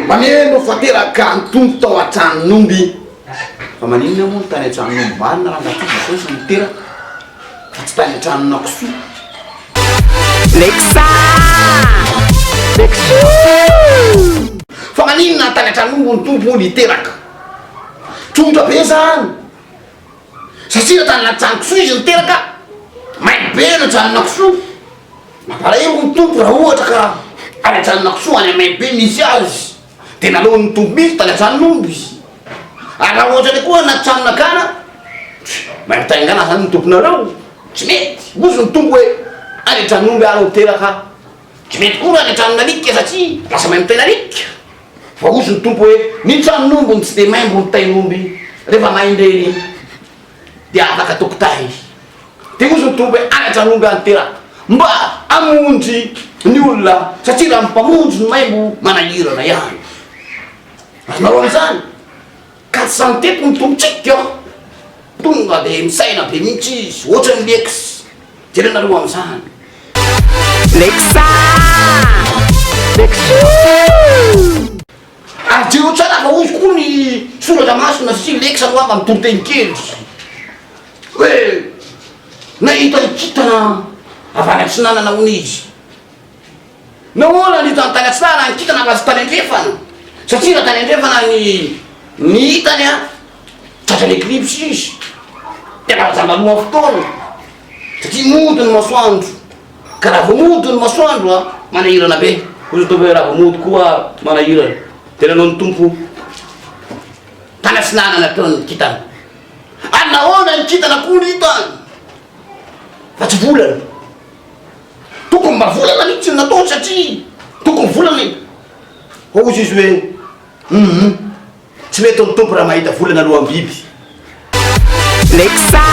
Mameno fateraka antonto tao an-tranon'omby. Fa maninona moa ny tany an-tranon'omby marina raha ngaty koa sy mitera fa tsy tany an-tranona kisoa. Lexa! Lexa! Fa maninona tany an-tranon'omby ny tompo olo hiteraka. Tongotra be zany. Satria tany an-trano kisoa izy niteraka. May be ny tranona kisoa. Mampalahelo ny tompo raha ohatra ka any an-tranona kisoa any may be misy azy. Tena alohan'ny tompo misy tany an-tranon'omby. Ary raha ohatra ny koa anaty tranonakana, may mitaingana zany ny tomponareo. Tsy mety. Ozy ny tompo hoe any an-tranon'omby ary hiteraka. Tsy mety koa any an-tranon'alika satria lasa may mitaina alika. Fa ozy ny tompo hoe ny tranon'omby ny tsy de maimbo ny tain'omby rehefa maindreny dia afaka tokotay. Dia ozy ny tompo hoe any an-tranon'omby any teraka mba amonjy ny olona satria raha mpamonjy ny maimbo manahirana ihany. Azonareo amin'izany ka tsy santety ny tompotsika tonga dia misaina be mihitsy izy ohatran'ny lex. Jerenareo amin'izany. Lexa! Lexa! Ary jeo tsara fa ozy koa ny soratra masina satria lexa no amba mitoroteny kely hoe nahita ny kitana avy any antsinanana hono izy. Nahoana nahita ny tany antsinanana ny kitana fa tsy tany andrefana satria raha tany andrefana ny hitany a tratran'ny eclipse izy tena zambaloha fotoana satria mody ny masoandro ka raha vo mody ny masoandro a manahirana be. Ozy tompo hoe raha vo mody koa manahirana. Tena anao ny tompo tany antsinanana ataony kitana. Ary nahoana ny kitana koa ny hitany fa tsy volana. Tokony mba volana mihitsy ny nataony satria tokony volana. Ozy izy hoe tsy mety ny tompo raha mahita volana alohan'ny biby. Lexa!